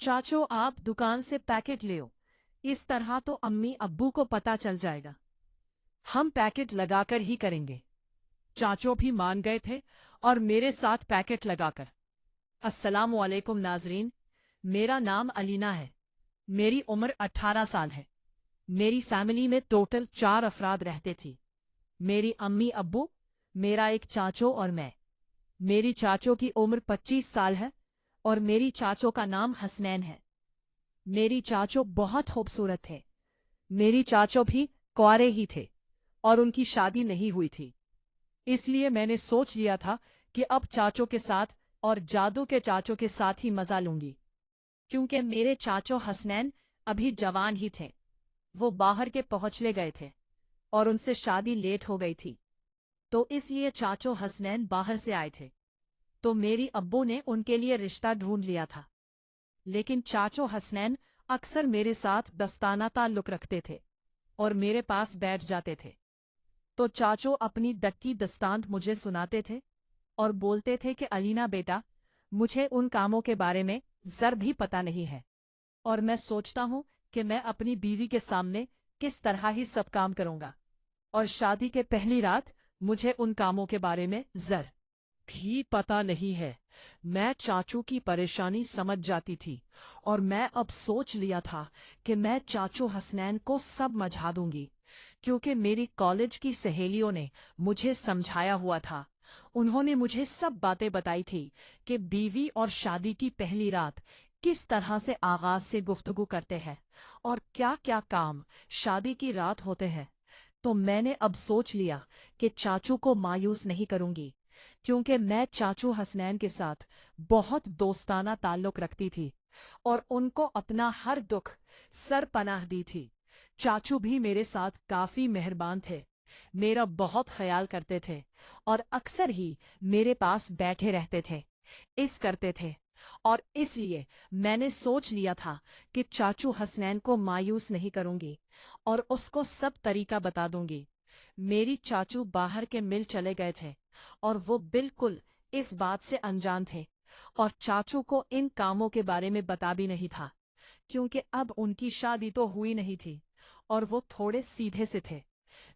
चाचो आप दुकान से पैकेट ले आओ। इस तरह तो अम्मी अब्बू को पता चल जाएगा। हम पैकेट लगाकर ही करेंगे। चाचो भी मान गए थे और मेरे साथ पैकेट लगाकर। अस्सलाम वालेकुम नाजरीन, मेरा नाम अलीना है। मेरी उम्र 18 साल है। मेरी फैमिली में टोटल 4 अफराद रहते थे। मेरी अम्मी अब्बू, मेरा एक चाचो और मैं। मेरी चाचो की उम्र 25 साल है और मेरी चाचो का नाम हसनैन है। मेरी चाचो बहुत खूबसूरत थे। मेरी चाचो भी कुंवारे ही थे और उनकी शादी नहीं हुई थी। इसलिए मैंने सोच लिया था कि अब चाचो के साथ और जादू के चाचो के साथ ही मजा लूंगी, क्योंकि मेरे चाचो हसनैन अभी जवान ही थे। वो बाहर के पहुंचले गए थे और उनसे शादी लेट हो गई थी, तो इसलिए चाचो हसनैन बाहर से आए थे। तो मेरी अब्बू ने उनके लिए रिश्ता ढूंढ लिया था। लेकिन चाचो हसनैन अक्सर मेरे साथ दोस्ताना ताल्लुक रखते थे और मेरे पास बैठ जाते थे। तो चाचो अपनी दक्की दस्तांत मुझे सुनाते थे और बोलते थे कि अलीना बेटा, मुझे उन कामों के बारे में जर भी पता नहीं है, और मैं सोचता हूँ कि मैं अपनी बीवी के सामने किस तरह ही सब काम करूँगा, और शादी के पहली रात मुझे उन कामों के बारे में जर भी पता नहीं है। मैं चाचू की परेशानी समझ जाती थी और मैं अब सोच लिया था कि मैं चाचू हसनैन को सब समझा दूंगी, क्योंकि मेरी कॉलेज की सहेलियों ने मुझे समझाया हुआ था। उन्होंने मुझे सब बातें बताई थी कि बीवी और शादी की पहली रात किस तरह से आगाज से गुफ्तगू करते हैं और क्या क्या काम शादी की रात होते हैं। तो मैंने अब सोच लिया कि चाचू को मायूस नहीं करूंगी, क्योंकि मैं चाचू हसनैन के साथ बहुत दोस्ताना ताल्लुक रखती थी और उनको अपना हर दुख सरपनाह दी थी। चाचू भी मेरे साथ काफी मेहरबान थे, मेरा बहुत ख्याल करते थे और अक्सर ही मेरे पास बैठे रहते थे, इस करते थे। और इसलिए मैंने सोच लिया था कि चाचू हसनैन को मायूस नहीं करूंगी और उसको सब तरीका बता दूंगी। मेरी चाचू बाहर के मिल चले गए थे और वो बिल्कुल इस बात से अनजान थे, और चाचू को इन कामों के बारे में बता भी नहीं था, क्योंकि अब उनकी शादी तो हुई नहीं थी और वो थोड़े सीधे से थे।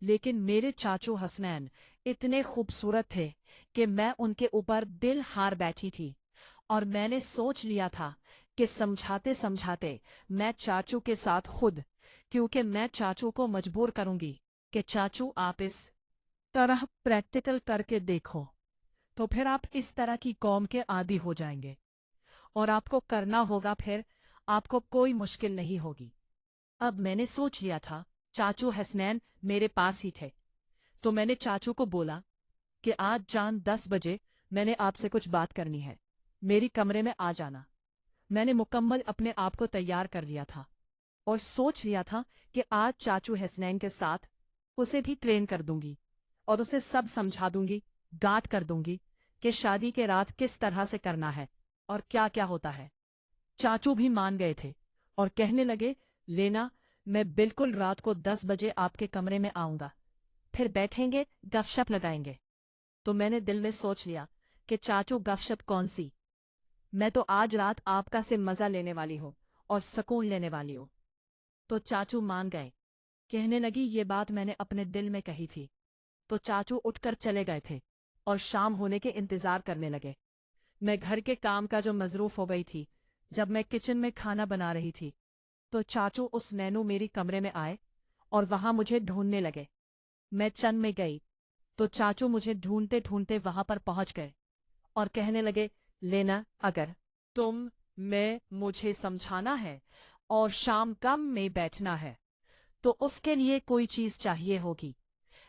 लेकिन मेरे चाचू हसनैन इतने खूबसूरत थे कि मैं उनके ऊपर दिल हार बैठी थी, और मैंने सोच लिया था कि समझाते समझाते मैं चाचू के साथ खुद, क्योंकि मैं चाचू को मजबूर करूंगी कि चाचू आप इस तरह प्रैक्टिकल करके देखो, तो फिर आप इस तरह की कौम के आदी हो जाएंगे और आपको करना होगा, फिर आपको कोई मुश्किल नहीं होगी। अब मैंने सोच लिया था, चाचू हसनैन मेरे पास ही थे, तो मैंने चाचू को बोला कि आज जान 10 बजे मैंने आपसे कुछ बात करनी है, मेरी कमरे में आ जाना। मैंने मुकम्मल अपने आप को तैयार कर लिया था और सोच लिया था कि आज चाचू हसनैन के साथ उसे भी ट्रेन कर दूंगी और उसे सब समझा दूंगी, गांठ कर दूंगी कि शादी के रात किस तरह से करना है और क्या क्या होता है। चाचू भी मान गए थे और कहने लगे, लेना, मैं बिल्कुल रात को 10 बजे आपके कमरे में आऊंगा, फिर बैठेंगे, गपशप लगाएंगे। तो मैंने दिल में सोच लिया कि चाचू गपशप कौन सी, मैं तो आज रात आपका से मजा लेने वाली हूँ और सुकून लेने वाली हूँ। तो चाचू मान गए। कहने लगी, ये बात मैंने अपने दिल में कही थी। तो चाचू उठकर चले गए थे और शाम होने के इंतजार करने लगे। मैं घर के काम का जो मजरूफ हो गई थी, जब मैं किचन में खाना बना रही थी, तो चाचू उस नैनो मेरी कमरे में आए और वहां मुझे ढूंढने लगे। मैं चंद में गई तो चाचू मुझे ढूंढते ढूंढते वहां पर पहुंच गए और कहने लगे, लेना, अगर तुम मैं मुझे समझाना है और शाम कम में बैठना है तो उसके लिए कोई चीज चाहिए होगी।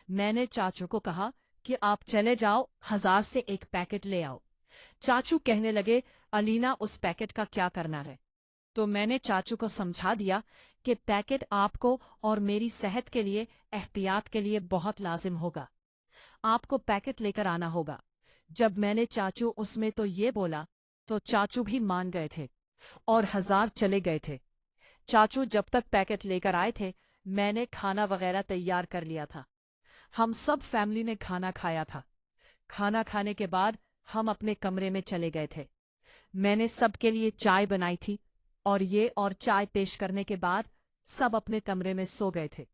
मैंने चाचू को कहा कि आप चले जाओ, 1000 से एक पैकेट ले आओ। चाचू कहने लगे, अलीना उस पैकेट का क्या करना है। तो मैंने चाचू को समझा दिया कि पैकेट आपको और मेरी सेहत के लिए, एहतियात के लिए बहुत लाजिम होगा। आपको पैकेट लेकर आना होगा। जब मैंने चाचू उसमें तो ये बोला, तो चाचू भी मान गए थे और 1000 चले गए थे। चाचू जब तक पैकेट लेकर आए थे, मैंने खाना वगैरह तैयार कर लिया था। हम सब फैमिली ने खाना खाया था। खाना खाने के बाद हम अपने कमरे में चले गए थे। मैंने सबके लिए चाय बनाई थी اور चाय पेश करने के बाद सब अपने कमरे में सो गए थे।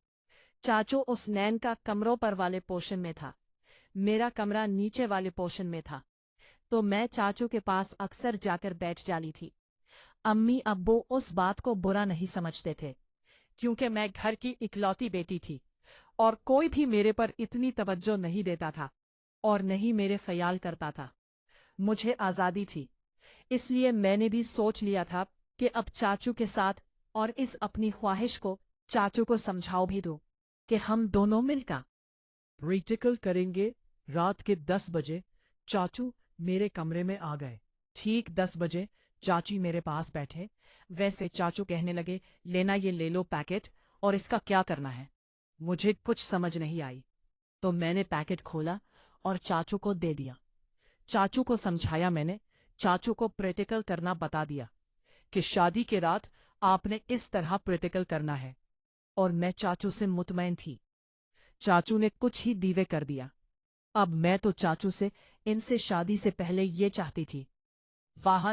चाचू उस नैन का कमरों पर वाले पोर्शन में था, मेरा कमरा नीचे वाले पोर्शन में था, तो मैं चाचू के पास अक्सर जाकर बैठ जाती थी। अम्मी अब्बू उस बात को बुरा नहीं समझते थे, क्योंकि मैं घर की इकलौती बेटी थी और कोई भी मेरे पर इतनी तवज्जो नहीं देता था और नहीं मेरे ख्याल करता था। मुझे आज़ादी थी, इसलिए मैंने भी सोच लिया था कि अब चाचू के साथ और इस अपनी ख्वाहिश को चाचू को समझाओ भी दो कि हम दोनों मिलकर प्रेक्टिकल करेंगे। रात के 10 बजे चाचू मेरे कमरे में आ गए। ठीक 10 बजे चाची मेरे पास बैठे। वैसे चाचू कहने लगे, लेना ये ले लो पैकेट, और इसका क्या करना है। मुझे कुछ समझ नहीं आई, तो मैंने पैकेट खोला और चाचू को दे दिया। चाचू को समझाया मैंने, चाचू को प्रैक्टिकल करना बता दिया कि शादी के रात आपने इस तरह प्रैक्टिकल करना है, और मैं चाचू से मुतमईन थी। चाचू ने कुछ ही दीवे कर दिया। अब मैं तो चाचू से इनसे शादी से पहले ये चाहती थी। वाह